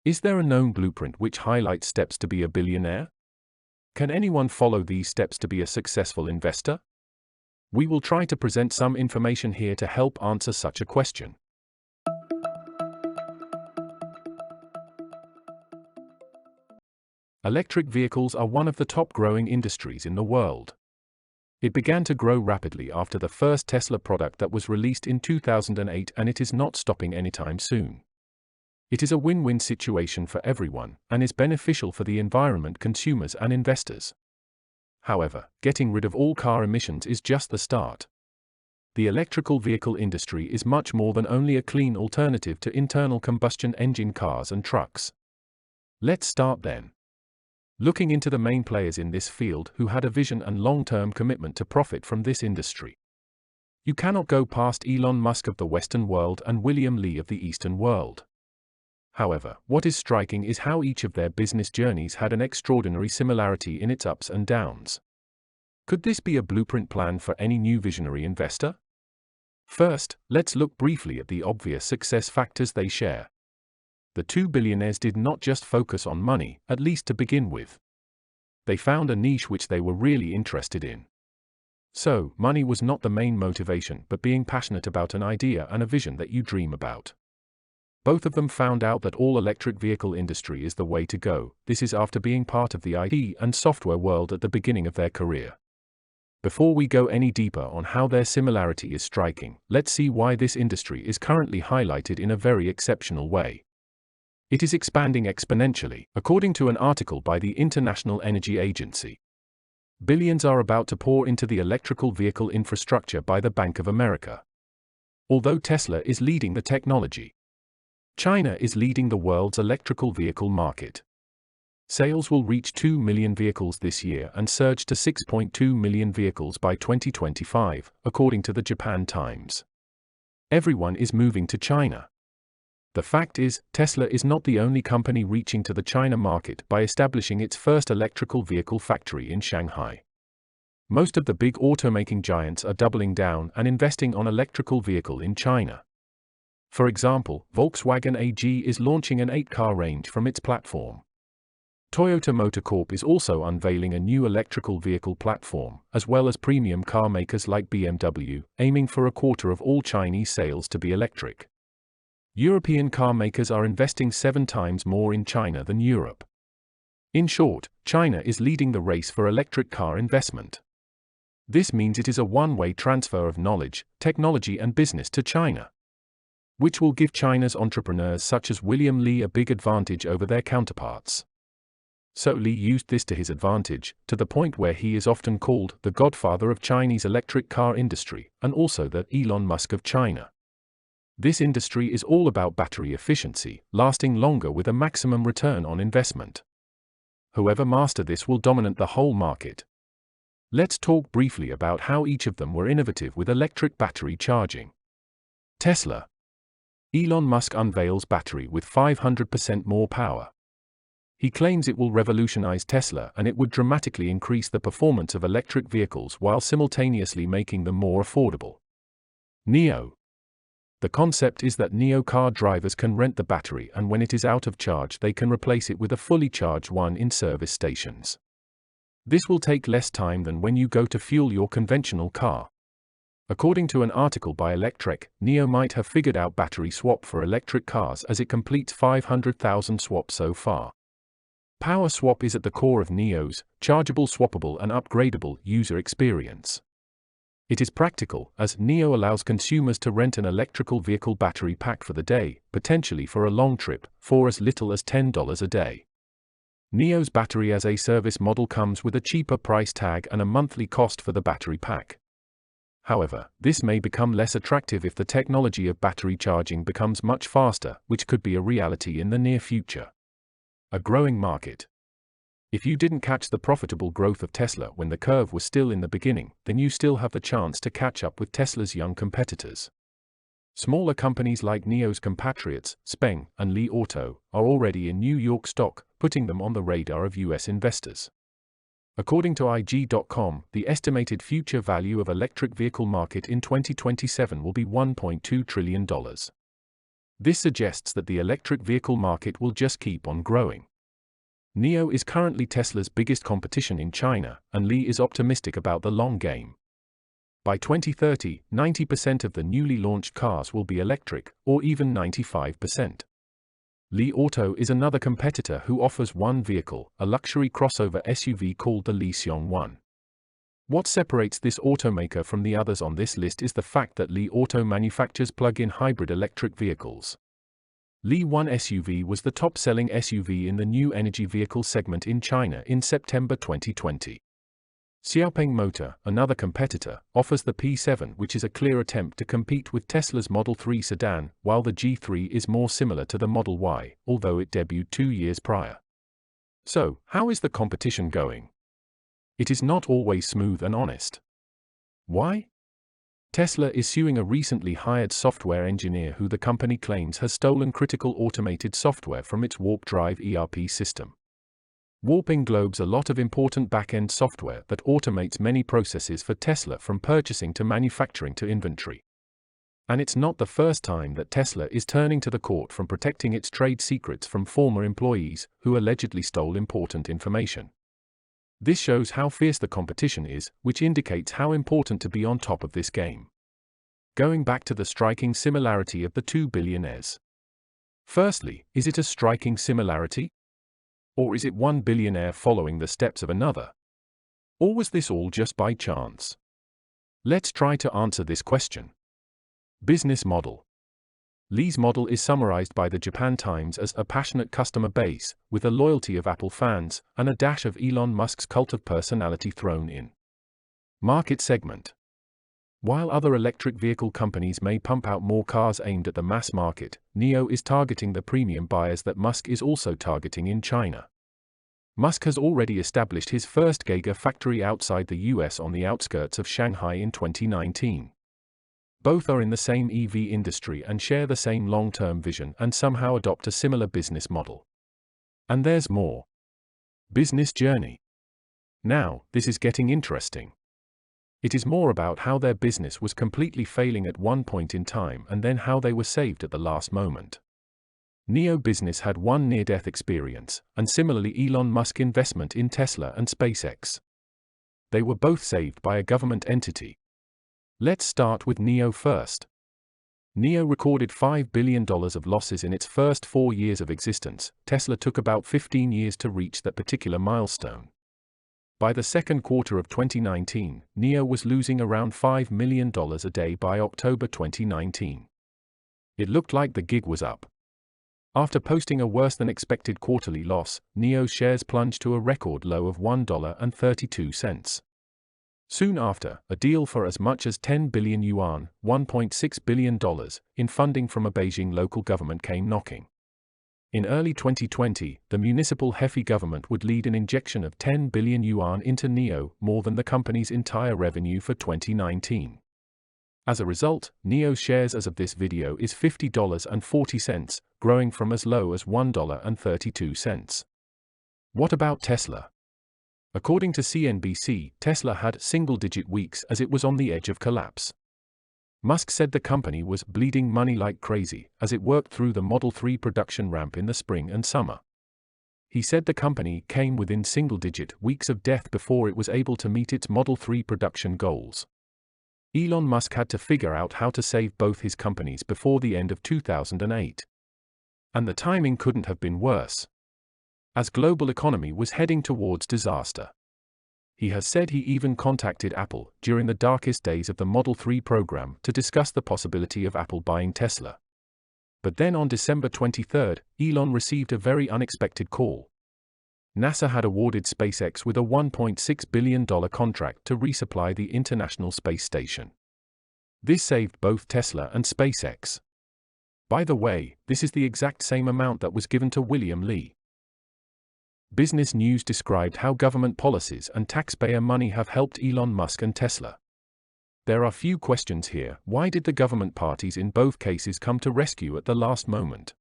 Is there a known blueprint which highlights steps to be a billionaire? Can anyone follow these steps to be a successful investor? We will try to present some information here to help answer such a question. Electric vehicles are one of the top growing industries in the world. It began to grow rapidly after the first Tesla product that was released in 2008, and it is not stopping anytime soon. It is a win-win situation for everyone, and is beneficial for the environment, consumers and investors. However, getting rid of all car emissions is just the start. The electrical vehicle industry is much more than only a clean alternative to internal combustion engine cars and trucks. Let's start then. Looking into the main players in this field who had a vision and long-term commitment to profit from this industry. You cannot go past Elon Musk of the Western world and William Li of the Eastern world. However, what is striking is how each of their business journeys had an extraordinary similarity in its ups and downs. Could this be a blueprint plan for any new visionary investor? First, let's look briefly at the obvious success factors they share. The two billionaires did not just focus on money, at least to begin with. They found a niche which they were really interested in. So, money was not the main motivation, but being passionate about an idea and a vision that you dream about. Both of them found out that all electric vehicle industry is the way to go. This is after being part of the IT and software world at the beginning of their career. Before we go any deeper on how their similarity is striking, let's see why this industry is currently highlighted in a very exceptional way. It is expanding exponentially, according to an article by the International Energy Agency. Billions are about to pour into the electrical vehicle infrastructure by the Bank of America. Although Tesla is leading the technology, China is leading the world's electrical vehicle market. Sales will reach 2 million vehicles this year and surge to 6.2 million vehicles by 2025, according to the Japan Times. Everyone is moving to China. The fact is, Tesla is not the only company reaching to the China market by establishing its first electrical vehicle factory in Shanghai. Most of the big automaking giants are doubling down and investing on electrical vehicle in China. For example, Volkswagen AG is launching an 8-car range from its platform. Toyota Motor Corp is also unveiling a new electrical vehicle platform, as well as premium car makers like BMW, aiming for a quarter of all Chinese sales to be electric. European car makers are investing 7 times more in China than Europe. In short, China is leading the race for electric car investment. This means it is a one-way transfer of knowledge, technology and business to China, which will give China's entrepreneurs such as William Li a big advantage over their counterparts. So Li used this to his advantage, to the point where he is often called the godfather of Chinese electric car industry, and also the Elon Musk of China. This industry is all about battery efficiency, lasting longer with a maximum return on investment. Whoever masters this will dominate the whole market. Let's talk briefly about how each of them were innovative with electric battery charging. Tesla. Elon Musk unveils battery with 500% more power. He claims it will revolutionize Tesla and it would dramatically increase the performance of electric vehicles while simultaneously making them more affordable. NIO. The concept is that NIO car drivers can rent the battery, and when it is out of charge they can replace it with a fully charged one in service stations. This will take less time than when you go to fuel your conventional car. According to an article by Electrek, NIO might have figured out battery swap for electric cars as it completes 500,000 swaps so far. Power swap is at the core of NIO's chargeable, swappable and upgradable user experience. It is practical, as NIO allows consumers to rent an electrical vehicle battery pack for the day, potentially for a long trip, for as little as $10 a day. NIO's battery as a service model comes with a cheaper price tag and a monthly cost for the battery pack. However, this may become less attractive if the technology of battery charging becomes much faster, which could be a reality in the near future. A growing market. If you didn't catch the profitable growth of Tesla when the curve was still in the beginning, then you still have the chance to catch up with Tesla's young competitors. Smaller companies like NIO's compatriots, Speng and Li Auto, are already in New York stock, putting them on the radar of US investors. According to IG.com, the estimated future value of electric vehicle market in 2027 will be $1.2 trillion. This suggests that the electric vehicle market will just keep on growing. NIO is currently Tesla's biggest competition in China, and Li is optimistic about the long game. By 2030, 90% of the newly launched cars will be electric, or even 95%. Li Auto is another competitor who offers one vehicle, a luxury crossover SUV called the Li Xiong 1. What separates this automaker from the others on this list is the fact that Li Auto manufactures plug-in hybrid electric vehicles. Li 1 SUV was the top-selling SUV in the new energy vehicle segment in China in September 2020. Xiaopeng Motor, another competitor, offers the P7, which is a clear attempt to compete with Tesla's Model 3 sedan, while the G3 is more similar to the Model Y, although it debuted 2 years prior. So, how is the competition going? It is not always smooth and honest. Why? Tesla is suing a recently hired software engineer who the company claims has stolen critical automated software from its Warp Drive ERP system. Warp englobes a lot of important back-end software that automates many processes for Tesla from purchasing to manufacturing to inventory. And it's not the first time that Tesla is turning to the court from protecting its trade secrets from former employees who allegedly stole important information. This shows how fierce the competition is, which indicates how important to be on top of this game. Going back to the striking similarity of the two billionaires. Firstly, is it a striking similarity? Or is it one billionaire following the steps of another? Or was this all just by chance? Let's try to answer this question. Business model. Li's model is summarized by the Japan Times as a passionate customer base, with a loyalty of Apple fans, and a dash of Elon Musk's cult of personality thrown in. Market segment. While other electric vehicle companies may pump out more cars aimed at the mass market, NIO is targeting the premium buyers that Musk is also targeting in China. Musk has already established his first Gigafactory outside the US on the outskirts of Shanghai in 2019. Both are in the same EV industry and share the same long-term vision and somehow adopt a similar business model. And there's more. Business journey. Now, this is getting interesting. It is more about how their business was completely failing at one point in time and then how they were saved at the last moment. NIO business had one near-death experience, and similarly Elon Musk investment in Tesla and SpaceX. They were both saved by a government entity. Let's start with NIO first. NIO recorded $5 billion of losses in its first 4 years of existence. Tesla took about 15 years to reach that particular milestone. By the second quarter of 2019, NIO was losing around $5 million a day by October 2019. It looked like the gig was up. After posting a worse-than-expected quarterly loss, NIO's shares plunged to a record low of $1.32. Soon after, a deal for as much as 10 billion yuan, $1.6 billion, in funding from a Beijing local government came knocking. In early 2020, the municipal Hefi government would lead an injection of 10 billion yuan into NIO, more than the company's entire revenue for 2019. As a result, NIO's shares as of this video is $50.40, growing from as low as $1.32. What about Tesla? According to CNBC, Tesla had single-digit weeks as it was on the edge of collapse. Musk said the company was bleeding money like crazy as it worked through the Model 3 production ramp in the spring and summer. He said the company came within single-digit weeks of death before it was able to meet its Model 3 production goals. Elon Musk had to figure out how to save both his companies before the end of 2008. And the timing couldn't have been worse, as global economy was heading towards disaster. He has said he even contacted Apple during the darkest days of the Model 3 program to discuss the possibility of Apple buying Tesla. But then on December 23, Elon received a very unexpected call. NASA had awarded SpaceX with a $1.6 billion contract to resupply the International Space Station. This saved both Tesla and SpaceX. By the way, this is the exact same amount that was given to William Li. Business News described how government policies and taxpayer money have helped Elon Musk and Tesla. There are few questions here. Why did the government parties in both cases come to rescue at the last moment?